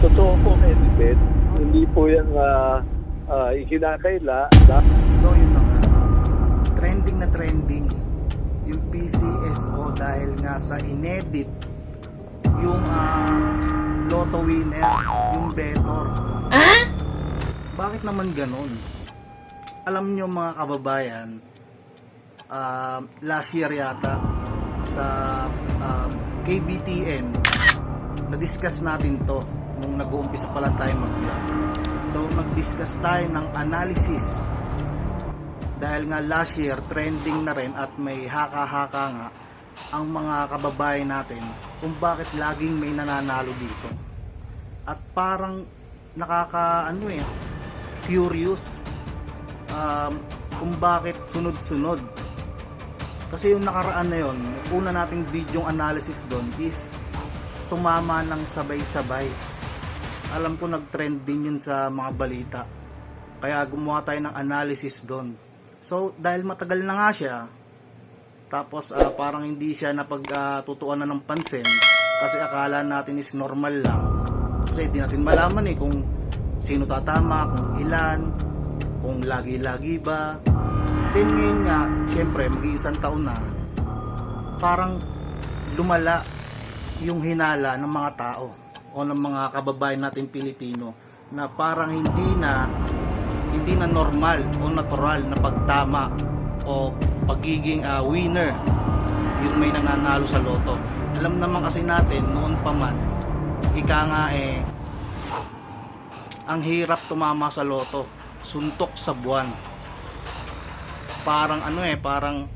totoo pong edited. Hindi po yan ikinakaila. So yun na nga, trending na trending yung PCSO dahil nga sa inedit yung lotto winner, yung better. Bakit naman ganon? Alam nyo mga kababayan, last year yata sa KBTN na-discuss natin to nung nag-uumpisa pa lang tayo mag-vlog. So mag-discuss tayo ng analysis dahil nga last year trending na rin at may haka-haka nga ang mga kababayan natin kung bakit laging may nananalo dito. At parang curious kung bakit sunod-sunod. Kasi yung nakaraan na yun, una nating video analysis doon is tumama ng sabay-sabay. Alam ko nag-trend din yun sa mga balita. Kaya gumawa tayo ng analysis doon. So, dahil matagal na nga siya, tapos parang hindi siya napagtutuan na ng pansin kasi akala natin is normal lang. Kasi hindi natin malaman kung sino tatama, kung ilan, kung lagi-lagi ba. Then ngayon nga, syempre, mag-iisang taon na, parang lumala yung hinala ng mga tao o ng mga kababayan natin Pilipino na parang hindi na normal o natural na pagtama o pagiging winner yung may nananalo sa loto. Alam naman kasi natin noon pa man, ika nga ang hirap tumama sa loto, suntok sa buwan. Parang parang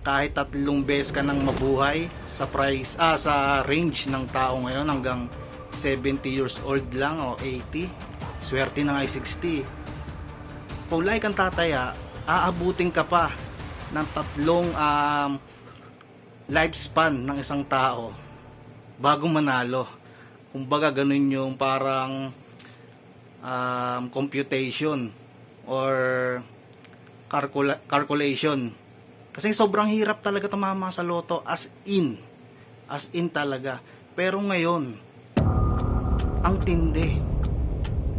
kahit 3 beses ka nang mabuhay sa price sa range ng tao ngayon hanggang 70 years old lang o 80, swerte na nga ay 60. Kung like kang tataya, aabutin ka pa ng 3 lifespan ng isang tao bago manalo. Kumbaga ganun yung parang computation or calculation. Kasi sobrang hirap talaga tumama sa loto, as in talaga. Pero ngayon, ang tindi,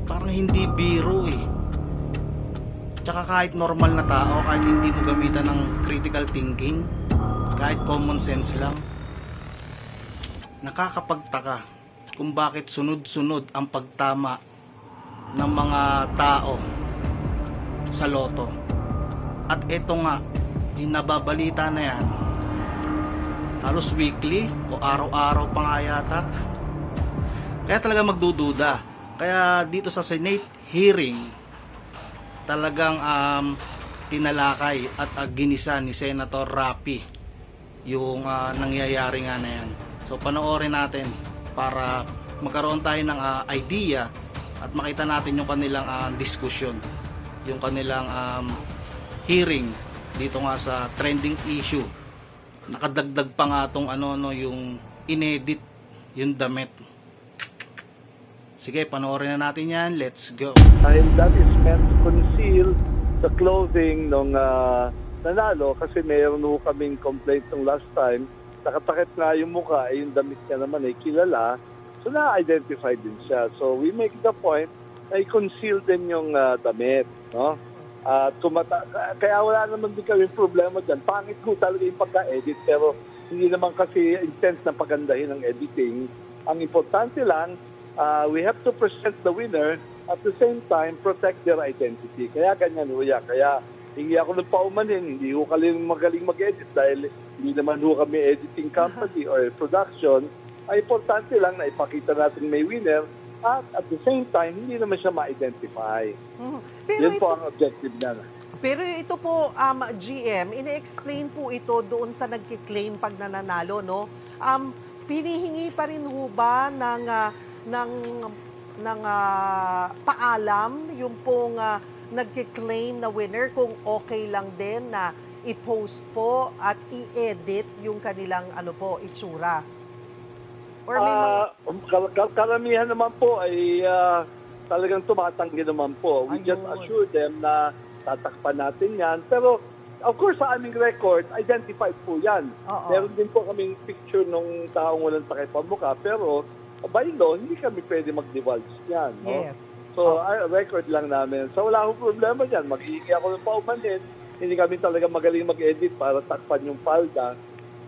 parang hindi biro Tsaka kahit normal na tao, kahit hindi mo gamitan ng critical thinking, kahit common sense lang, nakakapagtaka kung bakit sunod-sunod ang pagtama ng mga tao sa loto. At ito nga, nababalita na yan halos weekly o araw-araw pa nga yata. Kaya talaga magdududa. Kaya dito sa Senate hearing, talagang tinalakay at ginisa ni Senator Rapi yung nangyayari nga na yan. So panoorin natin para magkaroon tayo ng idea at makita natin yung kanilang diskusyon, yung kanilang hearing dito nga sa trending issue. Nakadagdag pa nga tong yung inedit yung damit. Sige, panoorin na natin yan. Let's go. Dahil that is meant to conceal the clothing ng nanalo kasi mayroon ho kaming complaint ng last time. Nakatakip nga yung mukha, yung damit niya naman ay kilala. So na-identify din siya. So we make the point na i-conceal din yung damit, no? Kaya wala naman din kami problema dyan. Pangit ko talaga yung pagka-edit pero hindi naman kasi intense na pagandahin ng editing. Ang importante lang, we have to present the winner at the same time protect their identity. Kaya ganyan ho yan. Kaya hindi ako nang paumanin, hindi ho kami magaling mag-edit dahil hindi naman ho kami editing company or production. Ay importante lang na ipakita natin may winner at the same time, hindi naman siya ma-identify. Pero Yan po ang objective niya. Pero ito po, GM, ine-explain po ito doon sa nagkiklaim pag nananalo, no? Pinihingi pa rin ho ba ng paalam yung pong nagkiklaim na winner kung okay lang din na i-post po at i-edit yung kanilang itsura? Or may karamihan naman po ay talagang tumatanggi naman po. We just assure them na tatakpan natin yan. Pero of course sa aming record, identified po yan. Meron din po kaming picture nung taong walang sakit pamukha. Pero by law, hindi kami pwede mag-divulge yan. No? Yes. So, record lang namin. So, wala akong problema dyan. Mag-iingi ako ng paumanhin. Hindi kami talaga magaling mag-edit para takpan yung palda.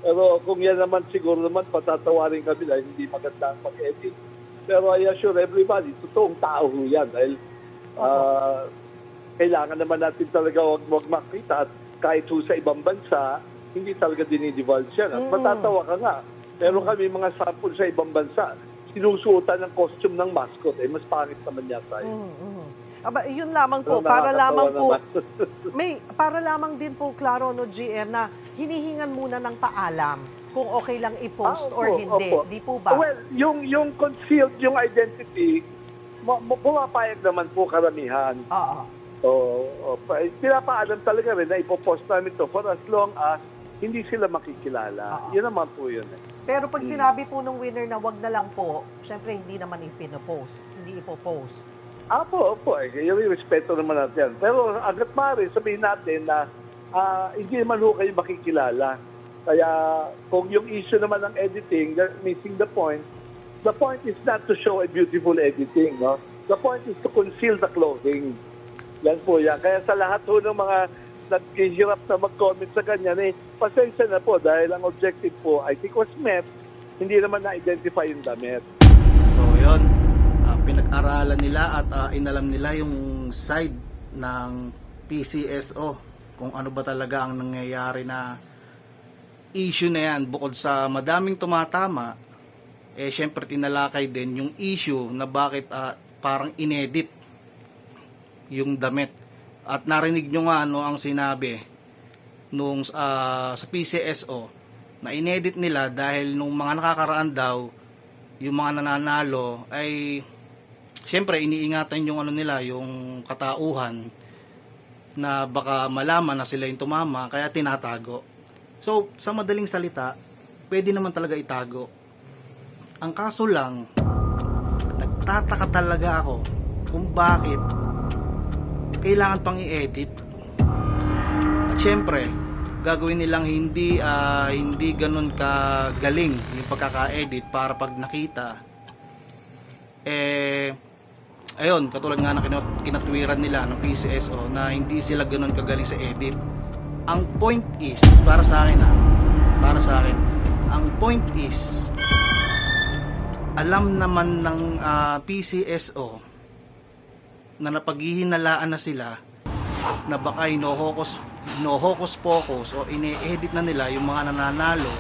Pero kung yan naman, siguro naman, patatawarin kami dahil hindi maganda ang mag-edit. Pero I assure everybody, totoong tao yan. Dahil kailangan naman natin talaga wag makita. At kahit sa ibang bansa, hindi talaga dinidivulge yan. At matatawa ka nga. Pero kami mga sample sa ibang bansa, sinusuotan ng costume ng mascot. Mas pangit naman yata yun. Aba, yun lamang po, Pero para lamang nakakatawa po, para lamang din po, klaro, no, GM, na hinihingan muna ng paalam kung okay lang i-post or hindi. Opo. Di po ba? Well, yung concealed, yung identity, pumapayag naman po karamihan. Oo. So, pinapaalam talaga rin na ipopost namin to for as long as hindi sila makikilala. Yun naman po yun. Pero pag sinabi po ng winner na wag na lang po, syempre hindi naman ipinopost, hindi ipopost. Opo. Yung respeto naman natin yan. Pero agad maaari, sabihin natin na hindi naman ho kayo makikilala. Kaya kung yung issue naman ng editing, they're missing the point. The point is not to show a beautiful editing. No? The point is to conceal the clothing. Yan po yan. Kaya sa lahat ho ng mga naghihirap na mag-comment sa ganyan, pasensya na po dahil ang objective po, I think, was met. Hindi naman na-identify yung damit. So yun, pinag-aralan nila at inalam nila yung side ng PCSO kung ano ba talaga ang nangyayari na issue na yan. Bukod sa madaming tumatama, syempre tinalakay din yung issue na bakit parang inedit yung damit. At narinig nyo nga ang sinabi nung sa PCSO na inedit nila dahil nung mga nakakaraan daw yung mga nananalo ay syempre iniingatan yung nila, yung katauhan na baka malaman na sila yung tumama kaya tinatago. So sa madaling salita, pwede naman talaga itago. Ang kaso lang, nagtataka talaga ako kung bakit kailangan pang i-edit. At syempre, gagawin nilang hindi ganun kagaling yung pagkaka-edit para pag nakita ayun, katulad nga ng kinatwiran nila ng PCSO na hindi sila ganun kagaling sa edit. Ang point is, para sa akin, ang point is, alam naman ng PCSO na napaghihinalaan na sila na baka hino-hocus pocus o ine-edit na nila yung mga nananalo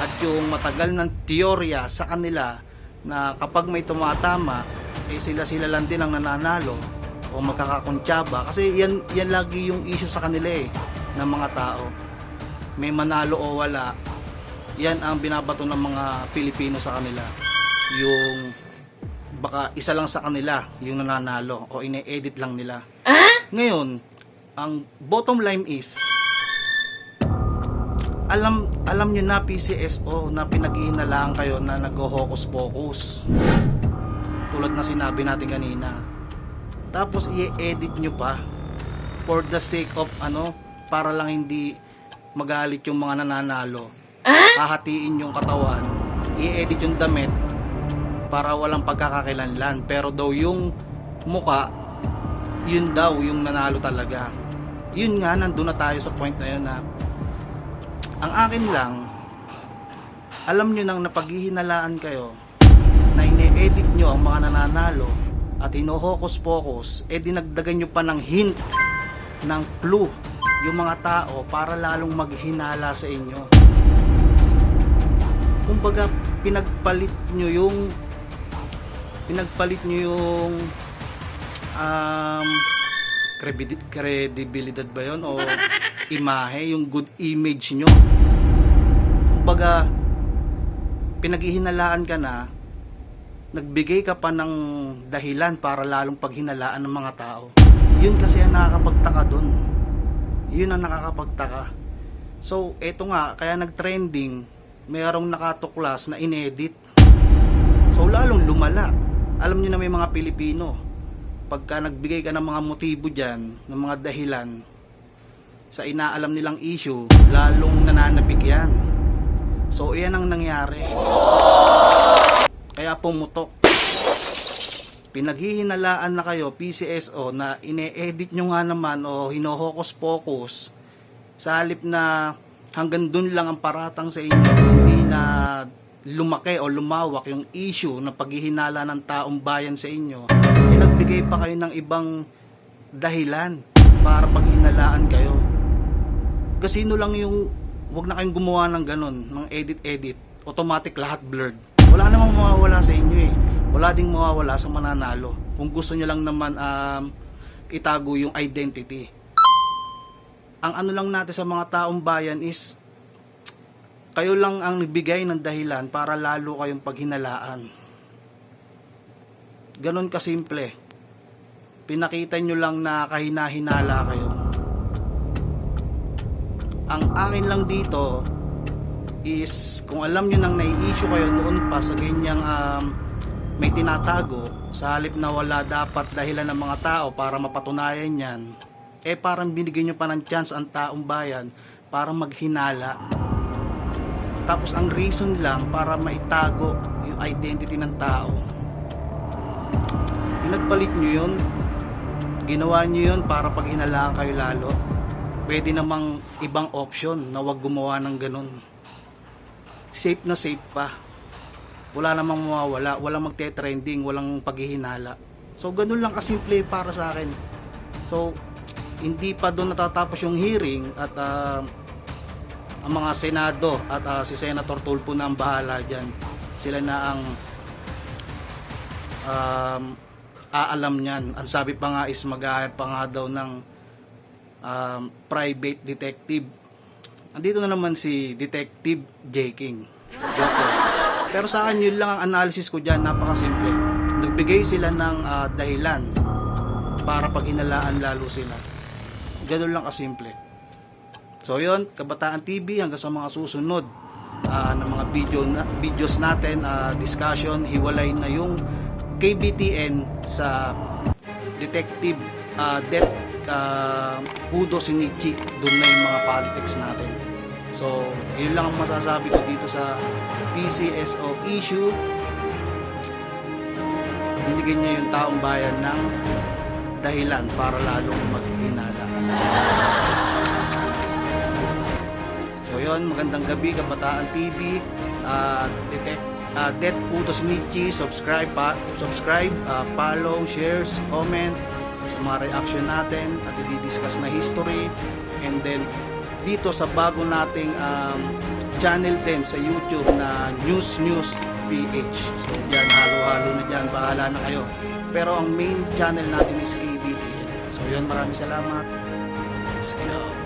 at yung matagal ng teorya sa kanila na kapag may tumatama sila lang din ang nananalo o magkakakuntsaba kasi yan lagi yung issue sa kanila ng mga tao. May manalo o wala, yan ang binabato ng mga Pilipino sa kanila. Yung baka isa lang sa kanila yung nananalo o ine-edit lang nila. Ngayon, ang bottom line is alam nyo na PCSO na pinaghihinalaan kayo na nag-hocus pocus tulad na sinabi natin kanina, tapos i-edit nyo pa for the sake of para lang hindi magalit yung mga nananalo. Hahatiin yung katawan, i-edit yung damit para walang pagkakakilanlan, pero daw yung muka, yun daw yung nanalo talaga. Yun nga, nandun na tayo sa point na yun na ang akin lang, alam nyo nang napaghihinalaan kayo na ine-edit nyo ang mga nananalo at hino-hocus pocus, dinagdagan nyo pa ng hint, ng clue yung mga tao para lalong maghinala sa inyo. Kumbaga pinagpalit nyo yung credibilidad ba yun o imahe, yung good image nyo. Kumbaga pinaghihinalaan ka na, nagbigay ka pa ng dahilan para lalong paghinalaan ng mga tao. Yun kasi ang nakakapagtaka dun. Yun ang nakakapagtaka. So eto nga, kaya nag-trending, mayroong nakatuklas na inedit. So lalong lumala. Alam niyo na may mga Pilipino, pagka nagbigay ka ng mga motibo dyan, ng mga dahilan sa inaalam nilang issue, lalong nananabig yan. So iyan ang nangyari. Kaya pumutok. Pinaghihinalaan na kayo, PCSO, na ine-edit nyo nga naman o hinohokos-pokos sa halip na hanggang dun lang ang paratang sa inyo, hindi na lumaki o lumawak yung issue na paghihinala ng taong bayan sa inyo, nagbigay pa kayo ng ibang dahilan para paghinalaan kayo. Kasino lang yung, wag na kayong gumawa ng ganun, ng edit-edit, automatic lahat blurred. Wala namang mawawala sa inyo eh. Wala ding mawawala sa mananalo. Kung gusto nyo lang naman itago yung identity. Ang ano lang natin sa mga taong bayan is kayo lang ang nagbigay ng dahilan para lalo kayong paghinalaan. Ganon kasimple. Pinakita nyo lang na kahina-hinala kayo. Ang akin lang dito is kung alam nyo nang nai-issue kayo noon pa sa ganyang may tinatago, sa halip na wala dapat dahilan ng mga tao para mapatunayan yan, parang binigyan nyo pa ng chance ang taong bayan para maghinala. Tapos ang reason lang para maitago yung identity ng tao. Pinagpalit nyo yun, ginawa nyo yun para paghinalaan kayo lalo. Pwede namang ibang option na wag gumawa ng ganun. Safe na safe pa. Wala namang mawawala, walang magte-trending, walang paghihinala. So ganun lang kasimple para sa akin. So hindi pa doon natatapos yung hearing at ang mga senado at si Senator Tulfo na ang bahala dyan. Sila na ang aalam niyan. Ang sabi pa nga is mag-hire pa nga daw ng private detective. Andito na naman si Detective J. King. Joke lang. Pero sa akin yun lang ang analysis ko dyan, napakasimple. Nagbigay sila ng dahilan para paghinalaan lalo sila. Ganun lang kasimple. So yun, Kabataan TV, hanggang sa mga susunod ng mga videos natin, discussion, hiwalay na yung KBTN sa Detective Death Udo Shinichi. Doon na yung mga politics natin. So, yun lang ang masasabi ko dito sa PCSO issue. Binigyan niya yung taong bayan ng dahilan para lalong maghinala. So yun, magandang gabi Kabataan TV. Death Udo Shinichi, subscribe, follow, shares, comment sa mga reaction natin at i-discuss na history. And then dito sa bago nating channel din sa YouTube na News PH. So dyan, halo-halo na dyan, bahala na kayo. Pero ang main channel natin is KBTN. So yun, maraming salamat. Let's go.